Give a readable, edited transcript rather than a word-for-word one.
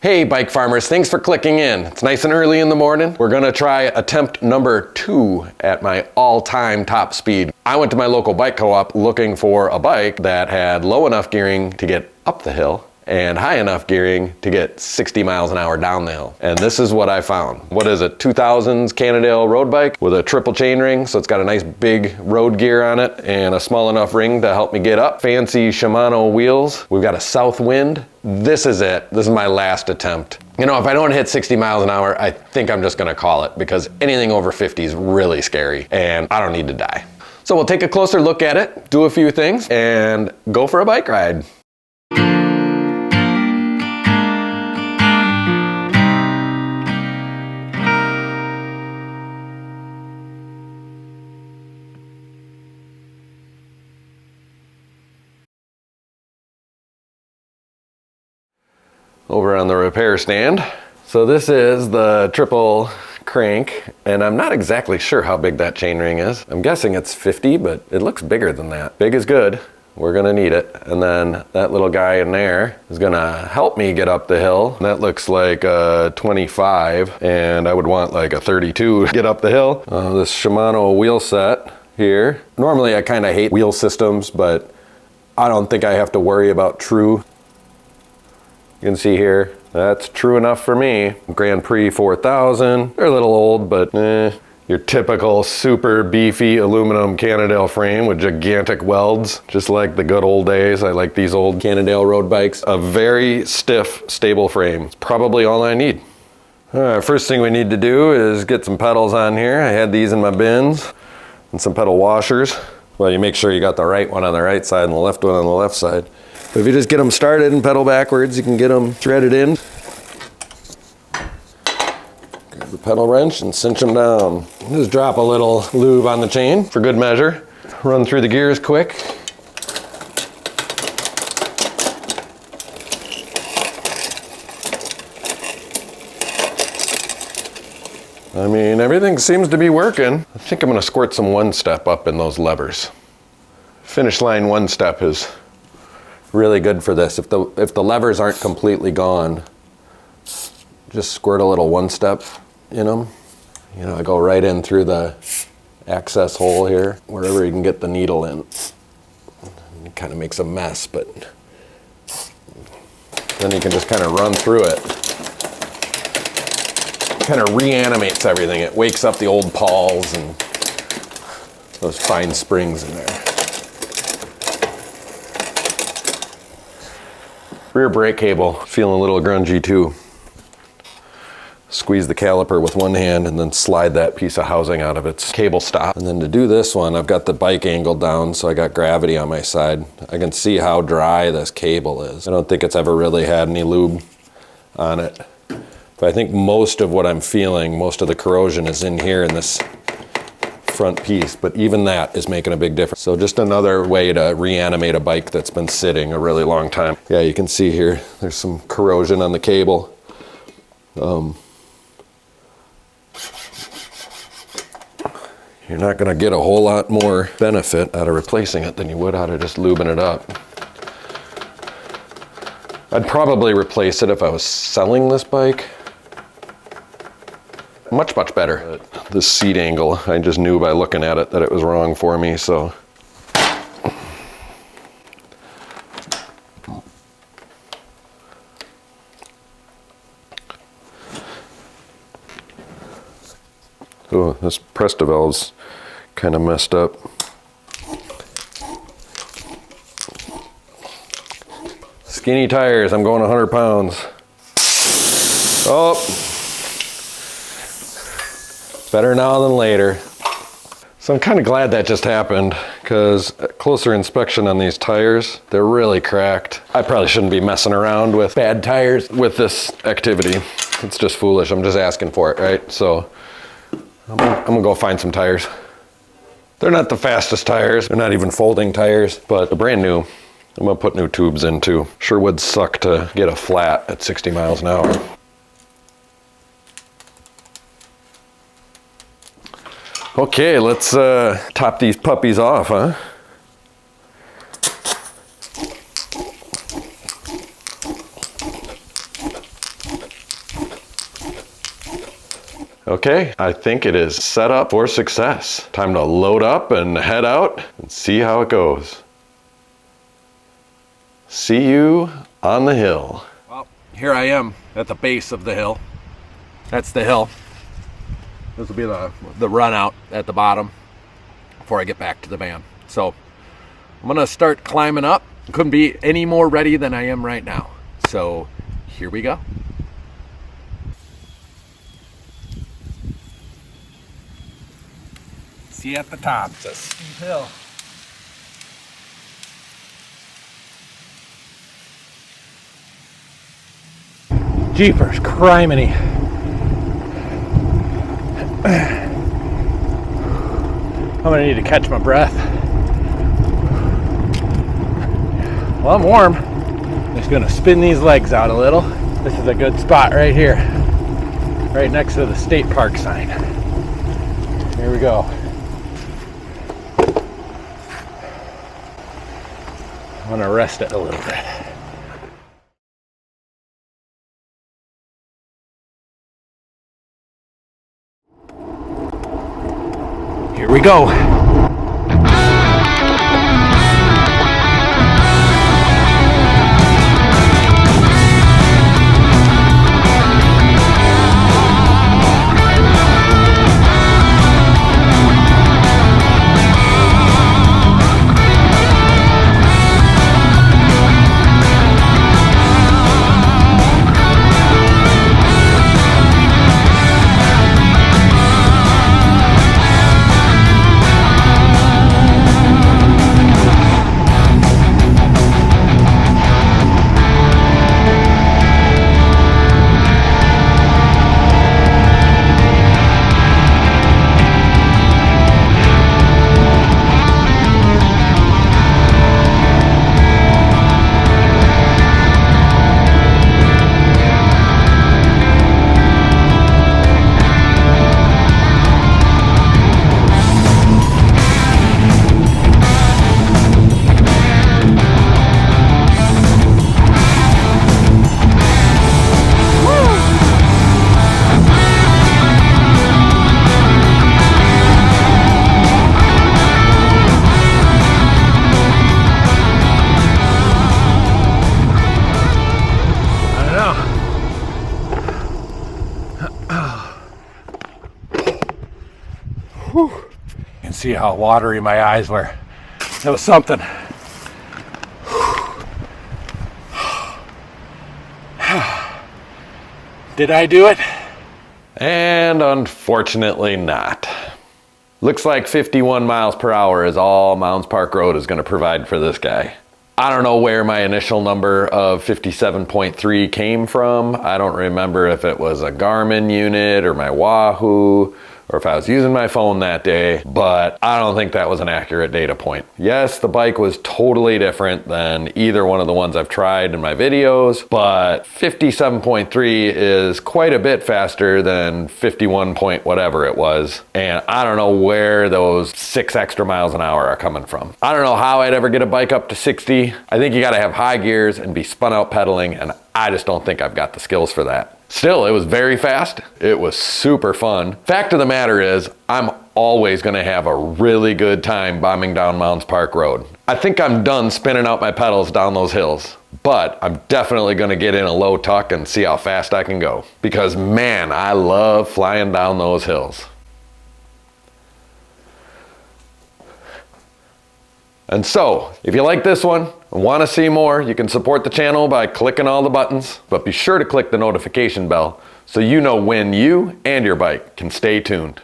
Hey bike farmers, thanks for clicking in. It's nice and early in the morning. We're gonna try attempt number 2 at my all-time top speed. I went to my local bike co-op looking for a bike that had low enough gearing to get up the hill and high enough gearing to get 60 miles an hour down the hill. And this is what I found. What is it, 2000s Cannondale road bike with a triple chain ring, so it's got a nice big road gear on it and a small enough ring to help me get up. Fancy Shimano wheels. We've got a south wind. This is it. This is my last attempt. You know, if I don't hit 60 miles an hour, I think I'm just gonna call it, because anything over 50 is really scary and I don't need to die. So we'll take a closer look at it, do a few things, and go for a bike ride. Over on the repair stand. So this is the triple crank, and I'm not exactly sure how big that chainring is. I'm guessing it's 50, but it looks bigger than that. Big is good. We're gonna need it. And then that little guy in there is gonna help me get up the hill. That looks like a 25, and I would want like a 32 to get up the hill. This Shimano wheel set here. Normally I kind of hate wheel systems, but I don't think I have to worry about true. You can see here, that's true enough for me. Grand Prix 4000, they're a little old, but your typical super beefy aluminum Cannondale frame with gigantic welds, just like the good old days. I like these old Cannondale road bikes. A very stiff, stable frame. It's probably all I need. All right, first thing we need to do is get some pedals on here. I had these in my bins, and some pedal washers. Well, you make sure you got the right one on the right side and the left one on the left side. But if you just get them started and pedal backwards, you can get them threaded in. Grab the pedal wrench and cinch them down. Just drop a little lube on the chain for good measure. Run through the gears quick. I mean, everything seems to be working. I think I'm gonna squirt some one step up in those levers. Finish line one step is really good for this. If the levers aren't completely gone, just squirt a little one step in them. You know, I go right in through the access hole here, wherever you can get the needle in. It kind of makes a mess, but then you can just kind of run through it. Kind of reanimates everything. It wakes up the old pawls and those fine springs in there. Rear brake cable, feeling a little grungy too. Squeeze the caliper with one hand and then slide that piece of housing out of its cable stop. And then to do this one, I've got the bike angled down, so I got gravity on my side. I can see how dry this cable is. I don't think it's ever really had any lube on it. But I think most of what I'm feeling, most of the corrosion is in here in this front piece, but even that is making a big difference. So just another way to reanimate a bike that's been sitting a really long time. Yeah, you can see here, there's some corrosion on the cable. You're not gonna get a whole lot more benefit out of replacing it than you would out of just lubing it up. I'd probably replace it if I was selling this bike. Much, much better. This seat angle, I just knew by looking at it that it was wrong for me, so. Oh, this Prestavel's kind of messed up. Skinny tires, I'm going 100 pounds. Oh. Better now than later. So I'm kind of glad that just happened, because closer inspection on these tires, they're really cracked. I probably shouldn't be messing around with bad tires with this activity. It's just foolish. I'm just asking for it, right? So I'm gonna go find some tires. They're not the fastest tires. They're not even folding tires, but they're brand new. I'm gonna put new tubes in too. Sure would suck to get a flat at 60 miles an hour. Okay, let's top these puppies off, huh? Okay, I think it is set up for success. Time to load up and head out and see how it goes. See you on the hill. Well, here I am at the base of the hill. That's the hill. This will be the run out at the bottom before I get back to the van. So I'm gonna start climbing up. Couldn't be any more ready than I am right now. So here we go. See at the top, it's a steep hill. Jeepers, criminy. I'm gonna need to catch my breath. Well, I'm warm. Just gonna spin these legs out a little. This is a good spot right here, right next to the state park sign. Here we go. I'm gonna rest it a little bit. Here we go. Whew. You can see how watery my eyes were. That was something. Did I do it? And unfortunately not. Looks like 51 miles per hour is all Mounds Park Road is going to provide for this guy. I don't know where my initial number of 57.3 came from. I don't remember if it was a Garmin unit or my Wahoo, or if I was using my phone that day, but I don't think that was an accurate data point. Yes, the bike was totally different than either one of the ones I've tried in my videos, but 57.3 is quite a bit faster than 51 point whatever it was, and I don't know where those 6 extra miles an hour are coming from. I don't know how I'd ever get a bike up to 60. I think you gotta have high gears and be spun out pedaling, and I just don't think I've got the skills for that. Still, it was very fast. It was super fun. Fact of the matter is, I'm always gonna have a really good time bombing down Mounds Park Road. I think I'm done spinning out my pedals down those hills, but I'm definitely gonna get in a low tuck and see how fast I can go. Because man, I love flying down those hills. And so, if you like this one and want to see more, you can support the channel by clicking all the buttons, but be sure to click the notification bell so you know when you and your bike can stay tuned.